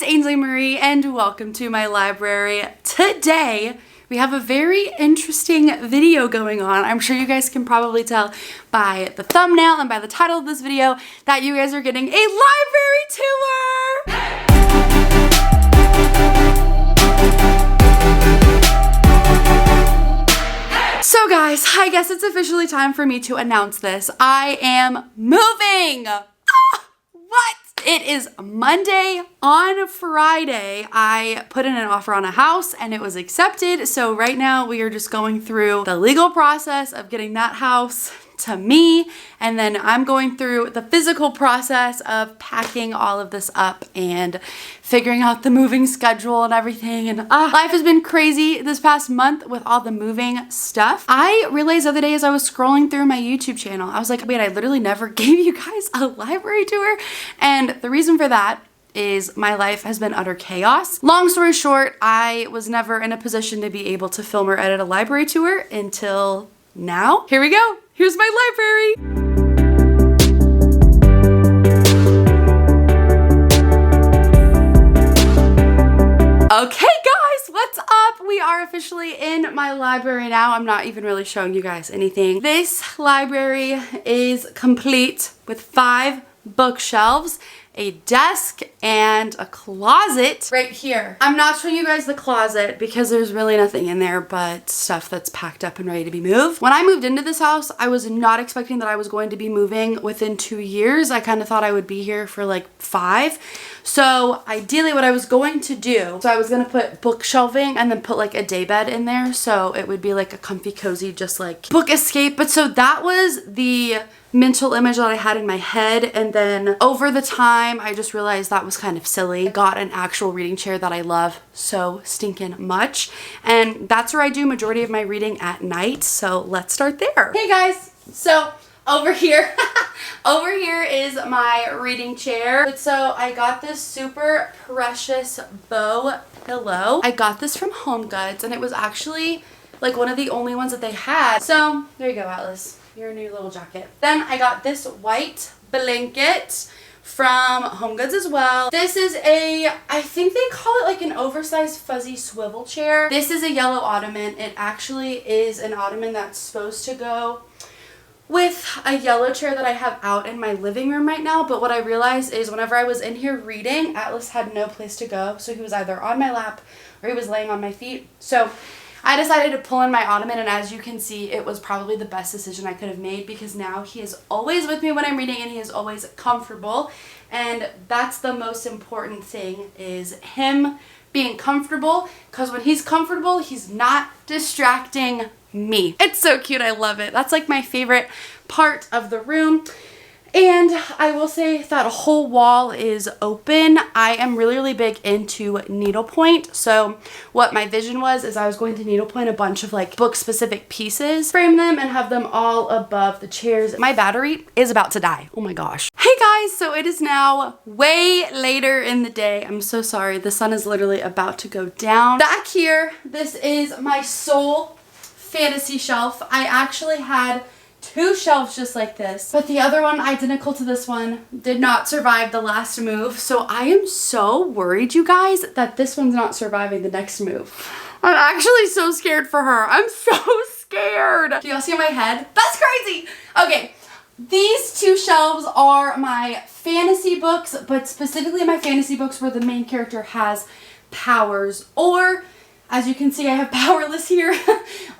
it's Ainsley Marie and welcome to my library. Today we have a very interesting video going on. I'm sure you guys can probably tell by the thumbnail and by the title of this video that you guys are getting a library tour! So guys, I guess it's officially time for me to announce this. I am moving! What? It is Monday. On Friday, I put in an offer on a house and it was accepted. So right now we are just going through the legal process of getting that house to me. And then I'm going through the physical process of packing all of this up and figuring out the moving schedule and everything. And life has been crazy this past month with all the moving stuff. I realized the other day as I was scrolling through my YouTube channel, I was like, wait, I literally never gave you guys a library tour. And the reason for that is my life has been utter chaos. Long story short, I was never in a position to be able to film or edit a library tour until now. Here we go. Here's my library. Okay guys, what's up? We are officially in my library now. I'm not even really showing you guys anything. This library is complete with 5 bookshelves, a desk, and a closet right here. I'm not showing you guys the closet because there's really nothing in there but stuff that's packed up and ready to be moved. When I moved into this house, I was not expecting that I was going to be moving within 2 years. I kind of thought I would be here for like 5. So ideally what I was going to do, I was going to put bookshelving and then put like a daybed in there. So it would be like a comfy, cozy, just like book escape. But so that was the mental image that I had in my head, and then over the time I just realized that was kind of silly. I got an actual reading chair that I love so stinking much, and that's where I do majority of my reading at night. So let's start there. Hey guys, so over here over here is my reading chair. So I got this super precious bow pillow. I got this from HomeGoods and it was actually like one of the only ones that they had. So there you go, Atlas. Your new little jacket. Then I got this white blanket from HomeGoods as well. This is I think they call it like an oversized fuzzy swivel chair. This is a yellow ottoman. It actually is an ottoman that's supposed to go with a yellow chair that I have out in my living room right now. But what I realized is whenever I was in here reading, Atlas had no place to go. So he was either on my lap or he was laying on my feet. So I decided to pull in my ottoman, and as you can see, it was probably the best decision I could have made because now he is always with me when I'm reading and he is always comfortable. And that's the most important thing, is him being comfortable, because when he's comfortable, he's not distracting me. It's so cute. I love it. That's like my favorite part of the room. And I will say that whole wall is open. I am really, really big into needlepoint. So what my vision was is I was going to needlepoint a bunch of like book specific pieces, frame them, and have them all above the chairs. My battery is about to die. Oh my gosh. Hey guys, so it is now way later in the day. I'm so sorry. The sun is literally about to go down. Back here, this is my sole fantasy shelf. I actually had 2 shelves just like this, but the other one identical to this one did not survive the last move. So I am so worried, you guys, that this one's not surviving the next move. I'm actually so scared for her. I'm so scared. Do y'all see my head? That's crazy. Okay, these 2 shelves are my fantasy books, but specifically my fantasy books where the main character has powers, or as you can see, I have powerless here.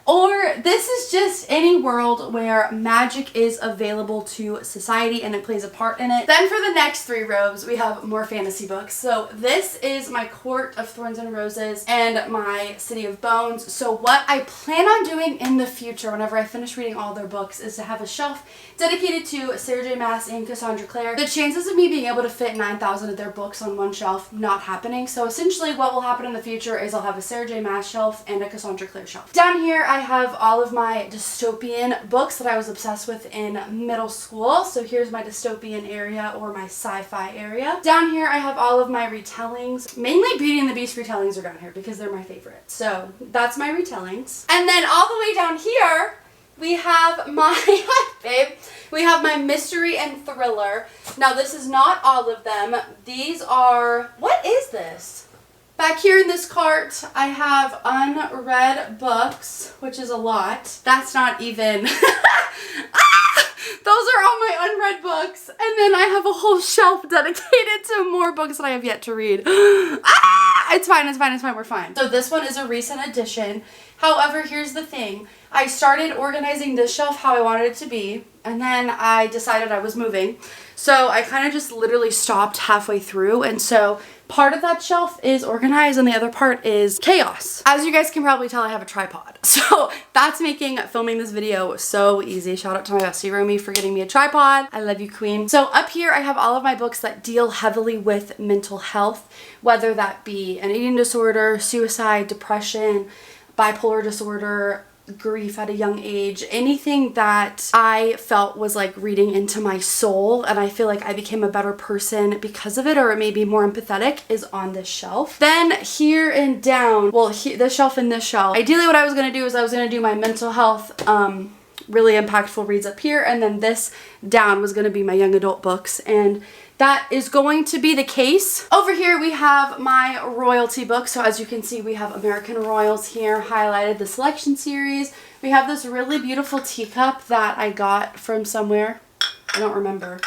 Or this is just any world where magic is available to society and it plays a part in it. Then for the next 3 rows, we have more fantasy books. So this is my Court of Thorns and Roses and my City of Bones. So what I plan on doing in the future, whenever I finish reading all their books, is to have a shelf dedicated to Sarah J. Maas and Cassandra Clare. The chances of me being able to fit 9,000 of their books on one shelf, not happening. So essentially what will happen in the future is I'll have a Sarah J. Maas shelf and a Cassandra Clare shelf. Down here, I have all of my dystopian books that I was obsessed with in middle school. So here's my dystopian area, or my sci-fi area. Down here I have all of my retellings. Mainly Beauty and the Beast retellings are down here because they're my favorite. So that's my retellings. And then all the way down here we have my, babe, we have my mystery and thriller. Now this is not all of them. These are, what is this? Back here in this cart, I have unread books, which is a lot. That's not even, those are all my unread books. And then I have a whole shelf dedicated to more books that I have yet to read. It's fine, it's fine, it's fine, we're fine. So this one is a recent addition. However, here's the thing. I started organizing this shelf how I wanted it to be, and then I decided I was moving. So I kind of just literally stopped halfway through, and so part of that shelf is organized and the other part is chaos. As you guys can probably tell, I have a tripod. So that's making filming this video so easy. Shout out to my bestie Romy for getting me a tripod. I love you, queen. So up here I have all of my books that deal heavily with mental health, whether that be an eating disorder, suicide, depression, bipolar disorder, grief at a young age, anything that I felt was like reading into my soul and I feel like I became a better person because of it, or maybe more empathetic, is on this shelf. Then here and down, well, this shelf and this shelf, ideally what I was going to do is I was going to do my mental health really impactful reads up here, and then this down was going to be my young adult books, and that is going to be the case. Over here we have my royalty books. So as you can see, we have American Royals here highlighted, the selection series. We have this really beautiful teacup that I got from somewhere. I don't remember,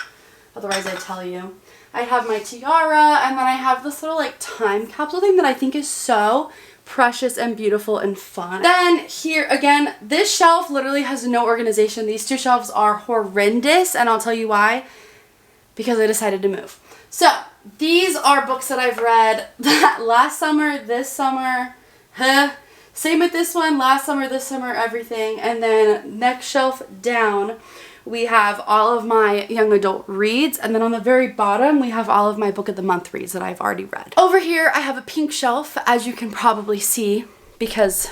otherwise I'd tell you. I have my tiara, and then I have this little like time capsule thing that I think is so precious and beautiful and fun. Then here again, this shelf literally has no organization. These two shelves are horrendous, and I'll tell you why. Because I decided to move. So these are books that I've read that last summer, this summer, same with this one, last summer, this summer, everything. And then next shelf down, we have all of my young adult reads. And then on the very bottom, we have all of my book of the month reads that I've already read. Over here, I have a pink shelf, as you can probably see, because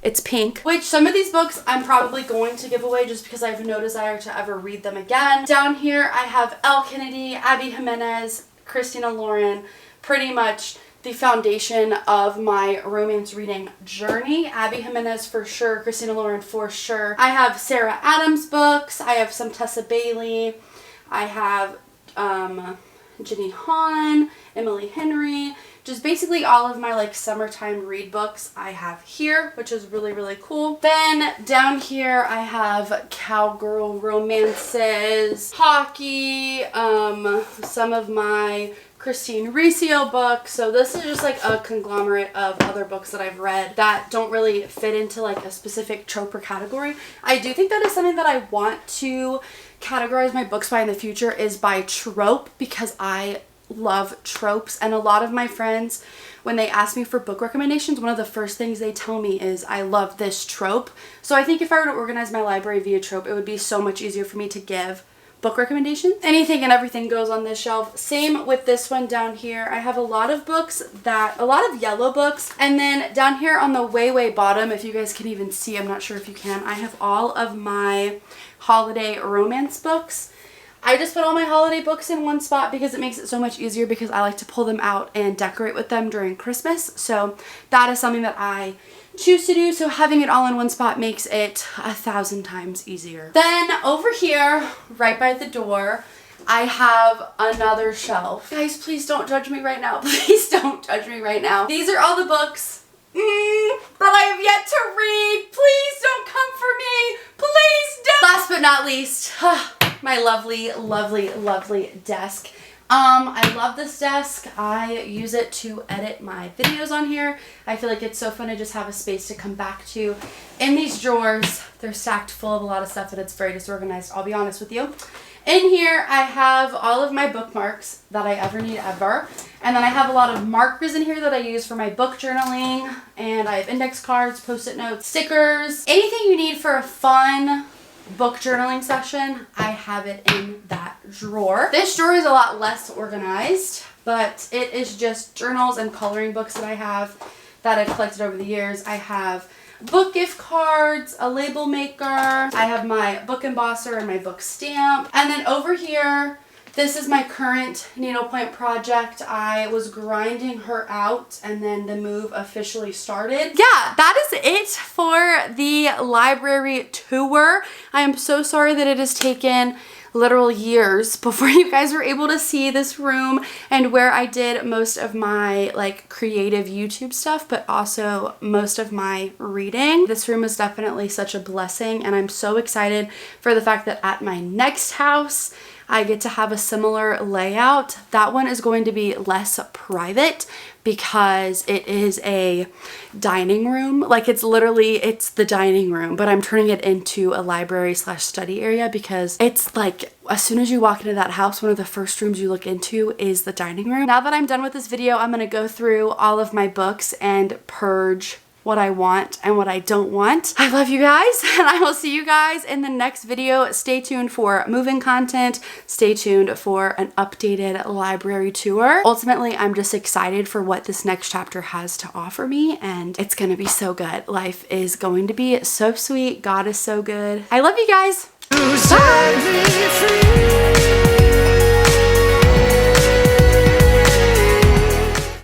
it's pink, which some of these books I'm probably going to give away just because I have no desire to ever read them again. Down here I have Elle Kennedy, Abby Jimenez, Christina Lauren, pretty much the foundation of my romance reading journey. Abby Jimenez for sure, Christina Lauren for sure. I have Sarah Adams books, I have some Tessa Bailey, I have Jenny Han, Emily Henry, just basically all of my like summertime read books I have here, which is really, really cool. Then down here I have cowgirl romances, hockey, some of my Christine Riccio books. So this is just like a conglomerate of other books that I've read that don't really fit into like a specific trope or category. I do think that is something that I want to categorize my books by in the future, is by trope, because I love tropes, and a lot of my friends, when they ask me for book recommendations, one of the first things they tell me is I love this trope. So I think if I were to organize my library via trope, it would be so much easier for me to give book recommendations. Anything and everything goes on this shelf. Same with this one down here. I have a lot of books a lot of yellow books, and then down here on the way bottom, if you guys can even see, I'm not sure if you can, I have all of my holiday romance books. I just put all my holiday books in one spot because it makes it so much easier, because I like to pull them out and decorate with them during Christmas. So that is something that I choose to do. So having it all in one spot makes it 1,000 times easier. Then over here, right by the door, I have another shelf. Guys, please don't judge me right now. Please don't judge me right now. These are all the books that I have yet to read. Please don't come for me. Please don't. Last but not least, my lovely, lovely, lovely desk. I love this desk. I use it to edit my videos on here. I feel like it's so fun to just have a space to come back to. In these drawers, they're stacked full of a lot of stuff, and it's very disorganized, I'll be honest with you. In here, I have all of my bookmarks that I ever need ever. And then I have a lot of markers in here that I use for my book journaling. And I have index cards, post-it notes, stickers, anything you need for a fun book journaling session, I have it in that drawer. This drawer is a lot less organized, but it is just journals and coloring books that I have that I've collected over the years. I have book gift cards, a label maker, I have my book embosser and my book stamp. And then over here, This is my current needlepoint project. I was grinding her out and then the move officially started. Yeah, that is it for the library tour. I am so sorry that it has taken literal years before you guys were able to see this room and where I did most of my like creative YouTube stuff, but also most of my reading. This room is definitely such a blessing, and I'm so excited for the fact that at my next house I get to have a similar layout. That one is going to be less private because it is a dining room. Like it's the dining room, but I'm turning it into a library slash study area because it's like, as soon as you walk into that house, one of the first rooms you look into is the dining room. Now that I'm done with this video, I'm gonna go through all of my books and purge what I want and what I don't want. I love you guys, and I will see you guys in the next video. Stay tuned for moving content. Stay tuned for an updated library tour. Ultimately, I'm just excited for what this next chapter has to offer me, and it's gonna be so good. Life is going to be so sweet. God is so good. I love you guys. Bye.